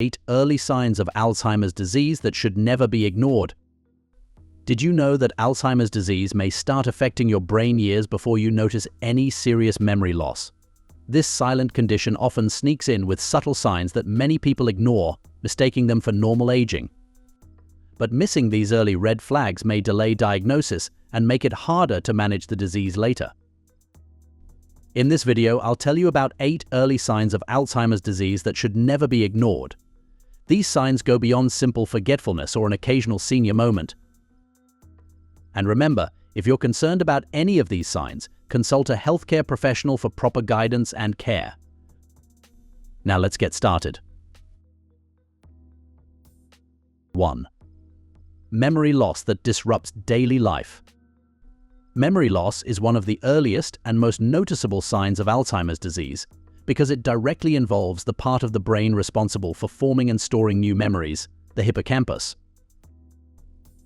8 early signs of Alzheimer's disease that should never be ignored. Did you know that Alzheimer's disease may start affecting your brain years before you notice any serious memory loss? This silent condition often sneaks in with subtle signs that many people ignore, mistaking them for normal aging. But missing these early red flags may delay diagnosis and make it harder to manage the disease later. In this video, I'll tell you about 8 early signs of Alzheimer's disease that should never be ignored. These signs go beyond simple forgetfulness or an occasional senior moment. And remember, if you're concerned about any of these signs, consult a healthcare professional for proper guidance and care. Now let's get started. 1. Memory loss that disrupts daily life. Memory loss is one of the earliest and most noticeable signs of Alzheimer's disease because it directly involves the part of the brain responsible for forming and storing new memories, the hippocampus.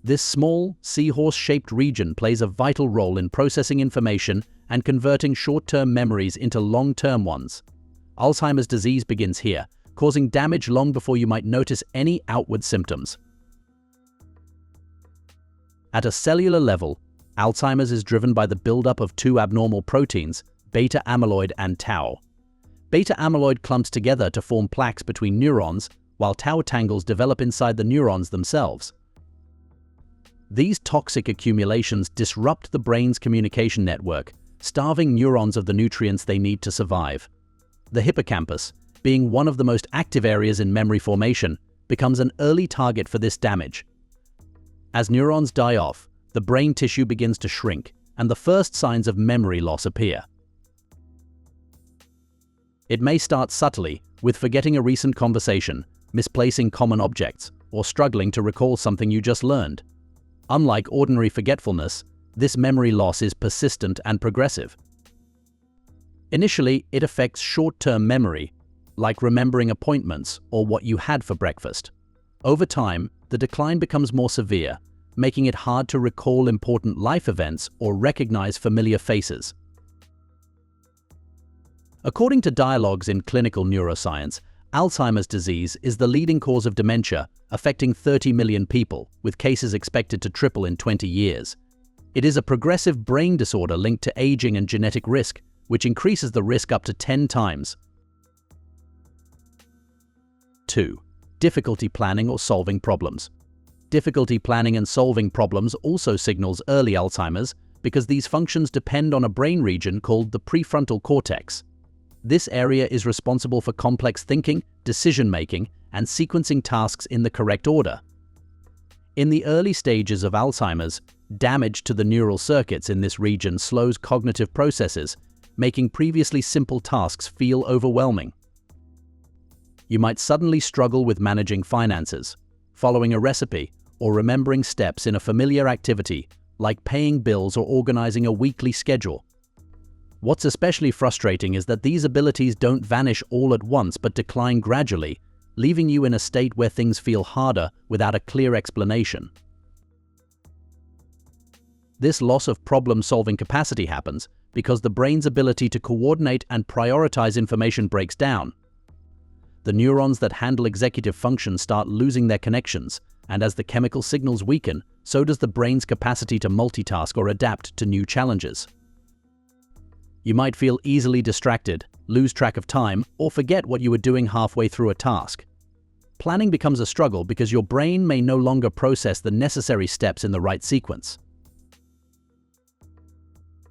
This small, seahorse-shaped region plays a vital role in processing information and converting short-term memories into long-term ones. Alzheimer's disease begins here, causing damage long before you might notice any outward symptoms. At a cellular level, Alzheimer's is driven by the buildup of 2 abnormal proteins, beta amyloid and tau. Beta amyloid clumps together to form plaques between neurons, while tau tangles develop inside the neurons themselves. These toxic accumulations disrupt the brain's communication network, starving neurons of the nutrients they need to survive. The hippocampus, being one of the most active areas in memory formation, becomes an early target for this damage. As neurons die off, the brain tissue begins to shrink, and the first signs of memory loss appear. It may start subtly, with forgetting a recent conversation, misplacing common objects, or struggling to recall something you just learned. Unlike ordinary forgetfulness, this memory loss is persistent and progressive. Initially, it affects short-term memory, like remembering appointments or what you had for breakfast. Over time, the decline becomes more severe, making it hard to recall important life events or recognize familiar faces. According to dialogues in clinical neuroscience, Alzheimer's disease is the leading cause of dementia, affecting 30 million people, with cases expected to triple in 20 years. It is a progressive brain disorder linked to aging and genetic risk, which increases the risk up to 10 times. 2. Difficulty planning or solving problems. Difficulty planning and solving problems also signals early Alzheimer's because these functions depend on a brain region called the prefrontal cortex. This area is responsible for complex thinking, decision-making, and sequencing tasks in the correct order. In the early stages of Alzheimer's, damage to the neural circuits in this region slows cognitive processes, making previously simple tasks feel overwhelming. You might suddenly struggle with managing finances, following a recipe, or remembering steps in a familiar activity, like paying bills or organizing a weekly schedule. What's especially frustrating is that these abilities don't vanish all at once but decline gradually, leaving you in a state where things feel harder without a clear explanation. This loss of problem-solving capacity happens because the brain's ability to coordinate and prioritize information breaks down. The neurons that handle executive function start losing their connections, and as the chemical signals weaken, so does the brain's capacity to multitask or adapt to new challenges. You might feel easily distracted, lose track of time, or forget what you were doing halfway through a task. Planning becomes a struggle because your brain may no longer process the necessary steps in the right sequence.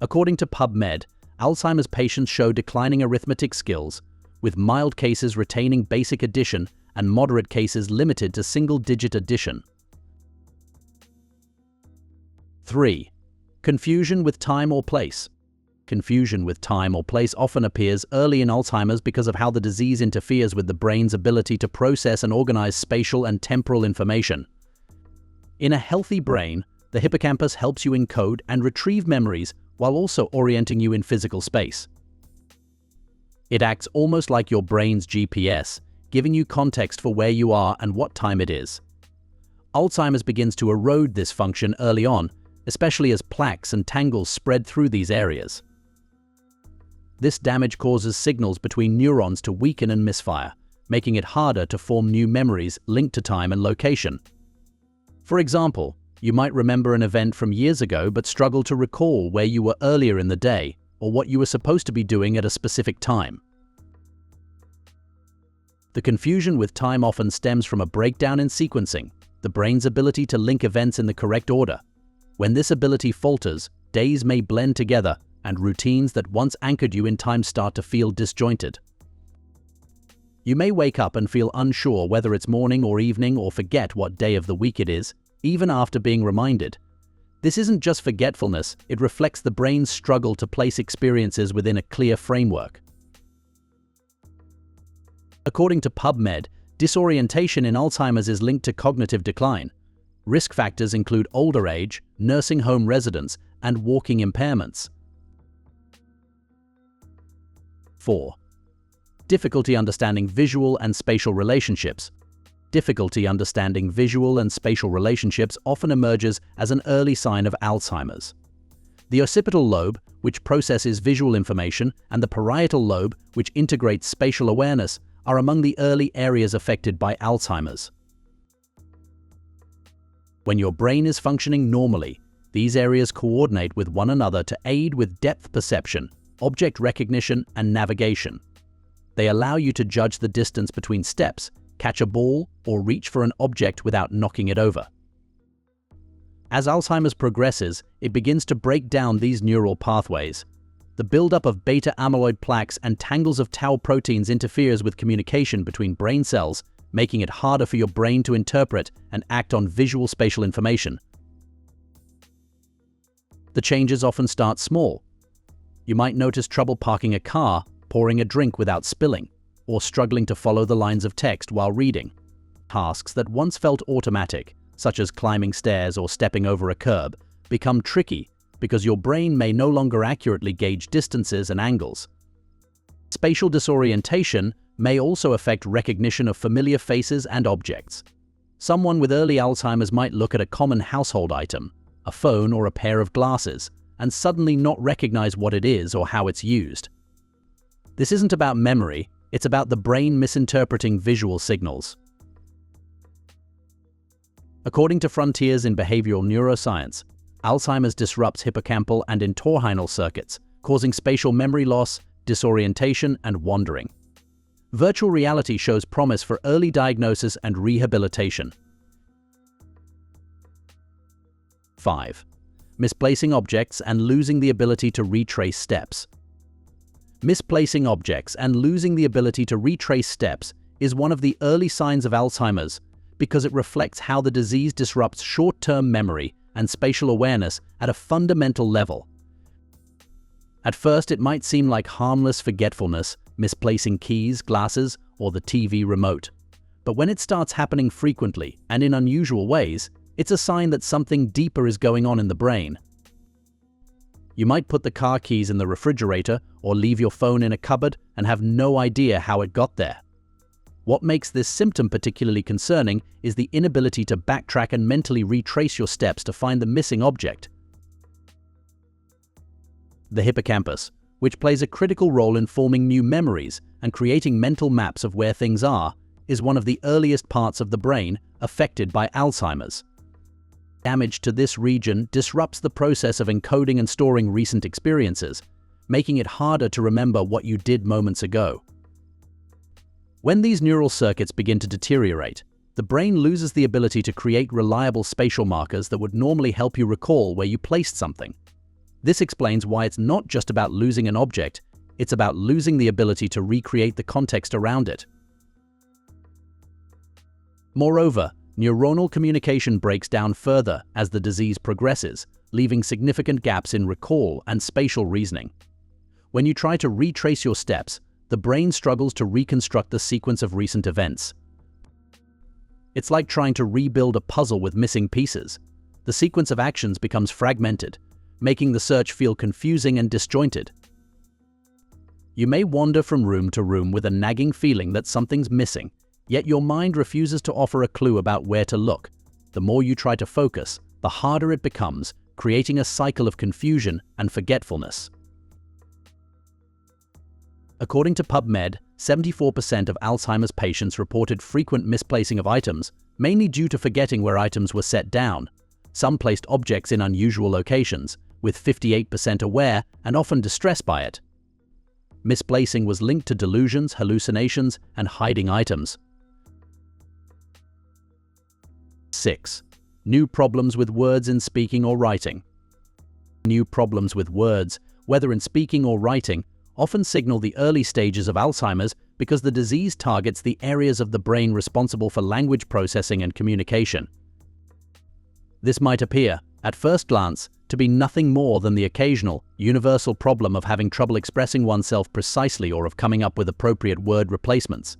According to PubMed, Alzheimer's patients show declining arithmetic skills, with mild cases retaining basic addition and moderate cases limited to single-digit addition. 3. Confusion with time or place. Confusion with time or place often appears early in Alzheimer's because of how the disease interferes with the brain's ability to process and organize spatial and temporal information. In a healthy brain, the hippocampus helps you encode and retrieve memories while also orienting you in physical space. It acts almost like your brain's GPS, giving you context for where you are and what time it is. Alzheimer's begins to erode this function early on, especially as plaques and tangles spread through these areas. This damage causes signals between neurons to weaken and misfire, making it harder to form new memories linked to time and location. For example, you might remember an event from years ago but struggle to recall where you were earlier in the day or what you were supposed to be doing at a specific time. The confusion with time often stems from a breakdown in sequencing, the brain's ability to link events in the correct order. When this ability falters, days may blend together, and routines that once anchored you in time start to feel disjointed. You may wake up and feel unsure whether it's morning or evening or forget what day of the week it is, even after being reminded. This isn't just forgetfulness, it reflects the brain's struggle to place experiences within a clear framework. According to PubMed, disorientation in Alzheimer's is linked to cognitive decline. Risk factors include older age, nursing home residence, and walking impairments. 4. Difficulty understanding visual and spatial relationships. Difficulty understanding visual and spatial relationships often emerges as an early sign of Alzheimer's. The occipital lobe, which processes visual information, and the parietal lobe, which integrates spatial awareness, are among the early areas affected by Alzheimer's. When your brain is functioning normally, these areas coordinate with one another to aid with depth perception, object recognition, and navigation. They allow you to judge the distance between steps, catch a ball, or reach for an object without knocking it over. As Alzheimer's progresses, it begins to break down these neural pathways. The buildup of beta-amyloid plaques and tangles of tau proteins interferes with communication between brain cells, making it harder for your brain to interpret and act on visual spatial information. The changes often start small. You might notice trouble parking a car, pouring a drink without spilling, or struggling to follow the lines of text while reading. Tasks that once felt automatic, such as climbing stairs or stepping over a curb, become tricky because your brain may no longer accurately gauge distances and angles. Spatial disorientation may also affect recognition of familiar faces and objects. Someone with early Alzheimer's might look at a common household item, a phone or a pair of glasses, and suddenly not recognize what it is or how it's used. This isn't about memory, it's about the brain misinterpreting visual signals. According to Frontiers in Behavioral Neuroscience, Alzheimer's disrupts hippocampal and entorhinal circuits, causing spatial memory loss, disorientation, and wandering. Virtual reality shows promise for early diagnosis and rehabilitation. 5. Misplacing objects and losing the ability to retrace steps. Misplacing objects and losing the ability to retrace steps is one of the early signs of Alzheimer's because it reflects how the disease disrupts short-term memory and spatial awareness at a fundamental level. At first, it might seem like harmless forgetfulness, misplacing keys, glasses, or the TV remote. But when it starts happening frequently and in unusual ways, it's a sign that something deeper is going on in the brain. You might put the car keys in the refrigerator or leave your phone in a cupboard and have no idea how it got there. What makes this symptom particularly concerning is the inability to backtrack and mentally retrace your steps to find the missing object. The hippocampus, which plays a critical role in forming new memories and creating mental maps of where things are, is one of the earliest parts of the brain affected by Alzheimer's. Damage to this region disrupts the process of encoding and storing recent experiences, making it harder to remember what you did moments ago. When these neural circuits begin to deteriorate, the brain loses the ability to create reliable spatial markers that would normally help you recall where you placed something. This explains why it's not just about losing an object, it's about losing the ability to recreate the context around it. Moreover, neuronal communication breaks down further as the disease progresses, leaving significant gaps in recall and spatial reasoning. When you try to retrace your steps, the brain struggles to reconstruct the sequence of recent events. It's like trying to rebuild a puzzle with missing pieces. The sequence of actions becomes fragmented, making the search feel confusing and disjointed. You may wander from room to room with a nagging feeling that something's missing, yet your mind refuses to offer a clue about where to look. The more you try to focus, the harder it becomes, creating a cycle of confusion and forgetfulness. According to PubMed, 74% of Alzheimer's patients reported frequent misplacing of items, mainly due to forgetting where items were set down. Some placed objects in unusual locations, with 58% aware and often distressed by it. Misplacing was linked to delusions, hallucinations, and hiding items. 6. New problems with words in speaking or writing. New problems with words, whether in speaking or writing, often signal the early stages of Alzheimer's because the disease targets the areas of the brain responsible for language processing and communication. This might appear, at first glance, to be nothing more than the occasional, universal problem of having trouble expressing oneself precisely or of coming up with appropriate word replacements.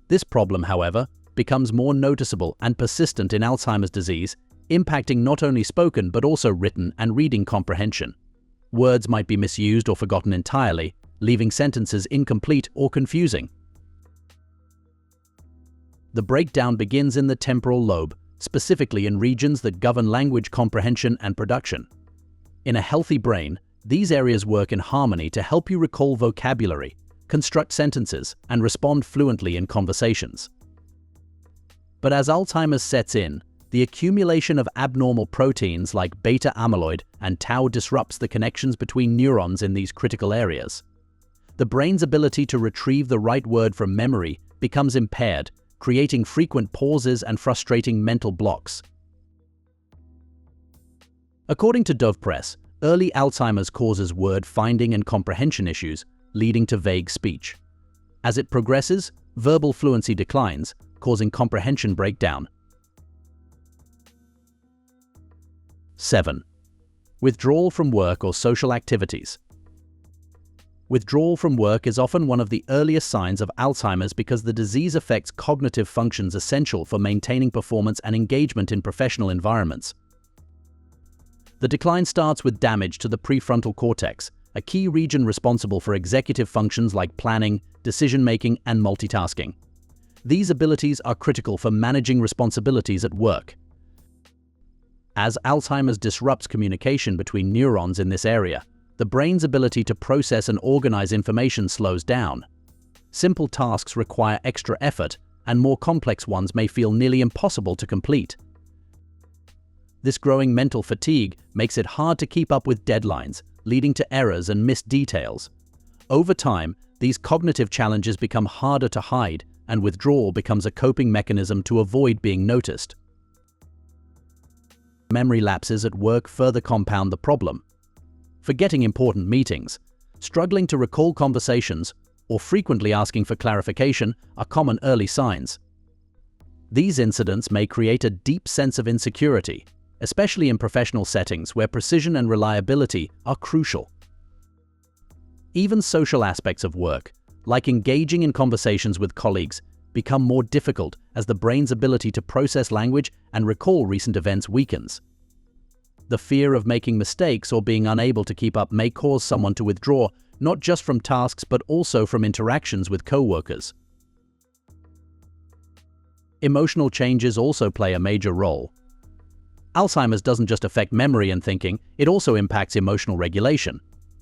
This problem, however, becomes more noticeable and persistent in Alzheimer's disease, impacting not only spoken but also written and reading comprehension. Words might be misused or forgotten entirely, leaving sentences incomplete or confusing. The breakdown begins in the temporal lobe, specifically in regions that govern language comprehension and production. In a healthy brain, these areas work in harmony to help you recall vocabulary, construct sentences, and respond fluently in conversations. But as Alzheimer's sets in, the accumulation of abnormal proteins like beta amyloid and tau disrupts the connections between neurons in these critical areas. The brain's ability to retrieve the right word from memory becomes impaired, creating frequent pauses and frustrating mental blocks. According to Dove Press, early Alzheimer's causes word finding and comprehension issues, leading to vague speech. As it progresses, verbal fluency declines, causing comprehension breakdown. 7. Withdrawal from work or social activities. Withdrawal from work is often one of the earliest signs of Alzheimer's because the disease affects cognitive functions essential for maintaining performance and engagement in professional environments. The decline starts with damage to the prefrontal cortex, a key region responsible for executive functions like planning, decision-making, and multitasking. These abilities are critical for managing responsibilities at work. As Alzheimer's disrupts communication between neurons in this area, the brain's ability to process and organize information slows down. Simple tasks require extra effort, and more complex ones may feel nearly impossible to complete. This growing mental fatigue makes it hard to keep up with deadlines, leading to errors and missed details. Over time, these cognitive challenges become harder to hide, and withdrawal becomes a coping mechanism to avoid being noticed. Memory lapses at work further compound the problem. Forgetting important meetings, struggling to recall conversations, or frequently asking for clarification are common early signs. These incidents may create a deep sense of insecurity, especially in professional settings where precision and reliability are crucial. Even social aspects of work, like engaging in conversations with colleagues, become more difficult as the brain's ability to process language and recall recent events weakens. The fear of making mistakes or being unable to keep up may cause someone to withdraw, not just from tasks but also from interactions with co-workers. Emotional changes also play a major role. Alzheimer's doesn't just affect memory and thinking, it also impacts emotional regulation.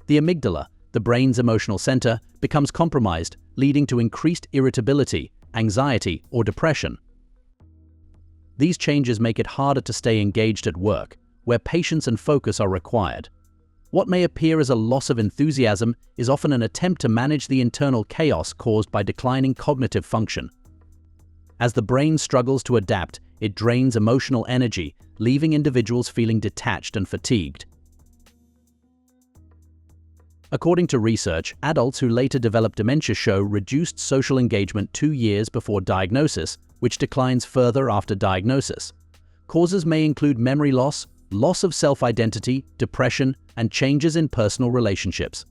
The amygdala, the brain's emotional center, becomes compromised, leading to increased irritability, anxiety, or depression. These changes make it harder to stay engaged at work, where patience and focus are required. What may appear as a loss of enthusiasm is often an attempt to manage the internal chaos caused by declining cognitive function. As the brain struggles to adapt, it drains emotional energy, leaving individuals feeling detached and fatigued. According to research, adults who later develop dementia show reduced social engagement 2 years before diagnosis, which declines further after diagnosis. Causes may include memory loss, loss of self-identity, depression, and changes in personal relationships.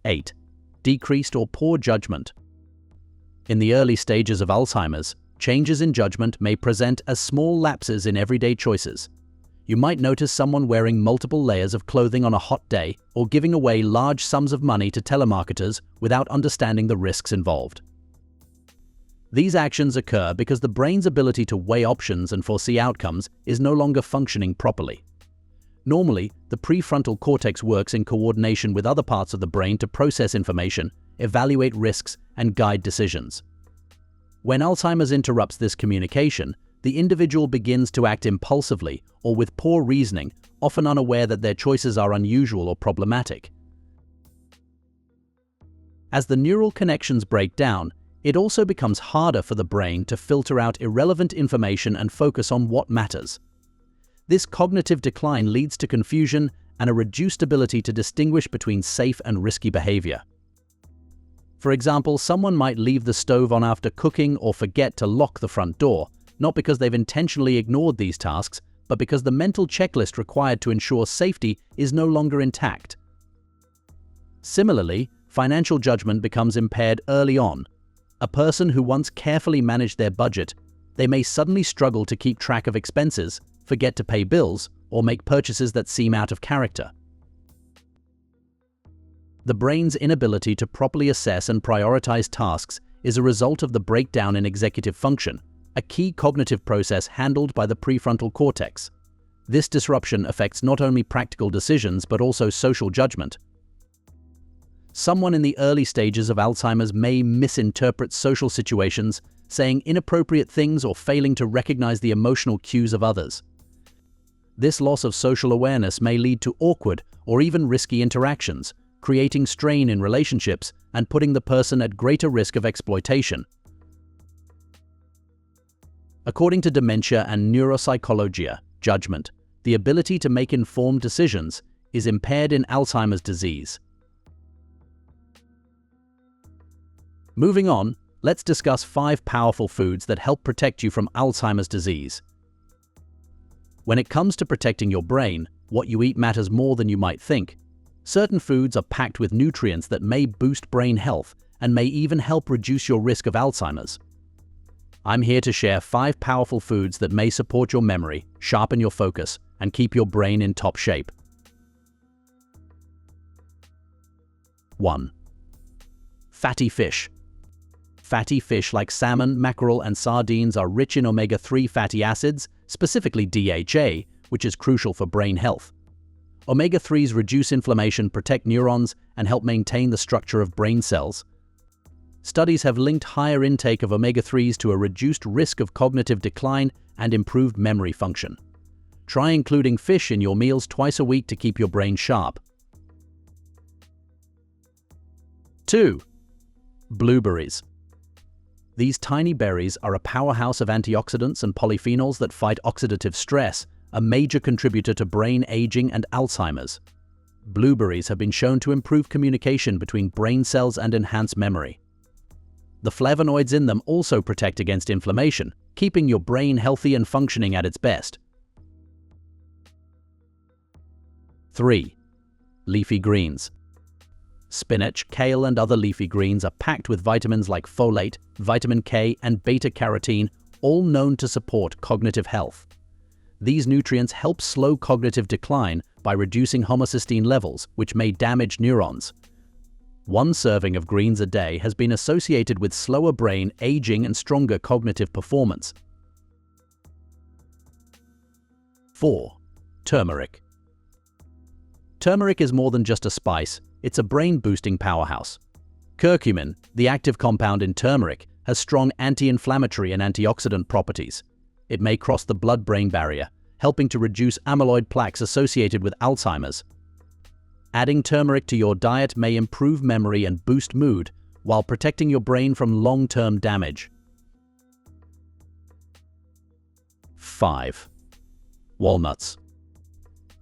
8. Decreased or poor judgment. In the early stages of Alzheimer's, changes in judgment may present as small lapses in everyday choices. You might notice someone wearing multiple layers of clothing on a hot day or giving away large sums of money to telemarketers without understanding the risks involved. These actions occur because the brain's ability to weigh options and foresee outcomes is no longer functioning properly. Normally, the prefrontal cortex works in coordination with other parts of the brain to process information, evaluate risks, and guide decisions. When Alzheimer's interrupts this communication, the individual begins to act impulsively or with poor reasoning, often unaware that their choices are unusual or problematic. As the neural connections break down, it also becomes harder for the brain to filter out irrelevant information and focus on what matters. This cognitive decline leads to confusion and a reduced ability to distinguish between safe and risky behavior. For example, someone might leave the stove on after cooking or forget to lock the front door, not because they've intentionally ignored these tasks, but because the mental checklist required to ensure safety is no longer intact. Similarly, financial judgment becomes impaired early on. A person who once carefully managed their budget, they may suddenly struggle to keep track of expenses, forget to pay bills, or make purchases that seem out of character. The brain's inability to properly assess and prioritize tasks is a result of the breakdown in executive function, a key cognitive process handled by the prefrontal cortex. This disruption affects not only practical decisions but also social judgment. Someone in the early stages of Alzheimer's may misinterpret social situations, saying inappropriate things or failing to recognize the emotional cues of others. This loss of social awareness may lead to awkward or even risky interactions, creating strain in relationships and putting the person at greater risk of exploitation. According to dementia and neuropsychology, judgment, the ability to make informed decisions, is impaired in Alzheimer's disease. Moving on, let's discuss 5 powerful foods that help protect you from Alzheimer's disease. When it comes to protecting your brain, what you eat matters more than you might think. Certain foods are packed with nutrients that may boost brain health and may even help reduce your risk of Alzheimer's. I'm here to share 5 powerful foods that may support your memory, sharpen your focus, and keep your brain in top shape. 1. Fatty fish. Fatty fish like salmon, mackerel, and sardines are rich in omega-3 fatty acids, specifically DHA, which is crucial for brain health. Omega-3s reduce inflammation, protect neurons, and help maintain the structure of brain cells. Studies have linked higher intake of omega-3s to a reduced risk of cognitive decline and improved memory function. Try including fish in your meals twice a week to keep your brain sharp. 2. Blueberries. These tiny berries are a powerhouse of antioxidants and polyphenols that fight oxidative stress, a major contributor to brain aging and Alzheimer's. Blueberries have been shown to improve communication between brain cells and enhance memory. The flavonoids in them also protect against inflammation, keeping your brain healthy and functioning at its best. 3. Leafy greens. Spinach, kale, and other leafy greens are packed with vitamins like folate, vitamin K, and beta-carotene, all known to support cognitive health. These nutrients help slow cognitive decline by reducing homocysteine levels, which may damage neurons. 1 serving of greens a day has been associated with slower brain aging and stronger cognitive performance. 4. Turmeric. Turmeric is more than just a spice, it's a brain-boosting powerhouse. Curcumin, the active compound in turmeric, has strong anti-inflammatory and antioxidant properties. It may cross the blood-brain barrier, helping to reduce amyloid plaques associated with Alzheimer's. Adding turmeric to your diet may improve memory and boost mood, while protecting your brain from long-term damage. 5. Walnuts.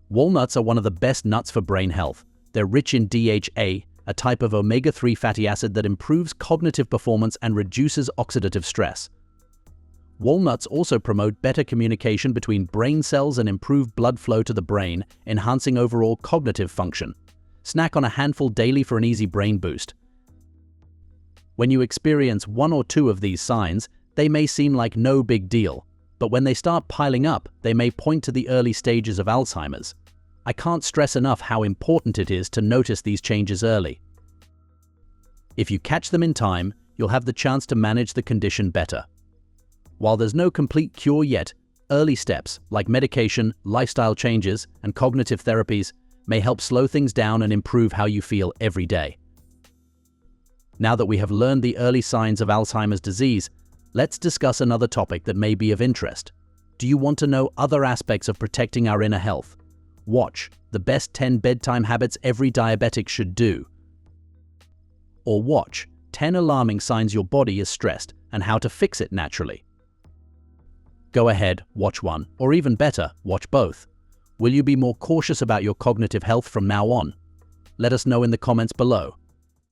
Walnuts are one of the best nuts for brain health. They're rich in DHA, a type of omega-3 fatty acid that improves cognitive performance and reduces oxidative stress. Walnuts also promote better communication between brain cells and improve blood flow to the brain, enhancing overall cognitive function. Snack on a handful daily for an easy brain boost. When you experience 1 or 2 of these signs, they may seem like no big deal, but when they start piling up, they may point to the early stages of Alzheimer's. I can't stress enough how important it is to notice these changes early. If you catch them in time, you'll have the chance to manage the condition better. While there's no complete cure yet, Early steps, like medication, lifestyle changes, and cognitive therapies, may help slow things down and improve how you feel every day. Now that we have learned the early signs of Alzheimer's disease, let's discuss another topic that may be of interest. Do you want to know other aspects of protecting our inner health? Watch the best 10 bedtime habits every diabetic should do. Or watch 10 alarming signs your body is stressed and how to fix it naturally. Go ahead, watch one, or even better, watch both. Will you be more cautious about your cognitive health from now on? Let us know in the comments below.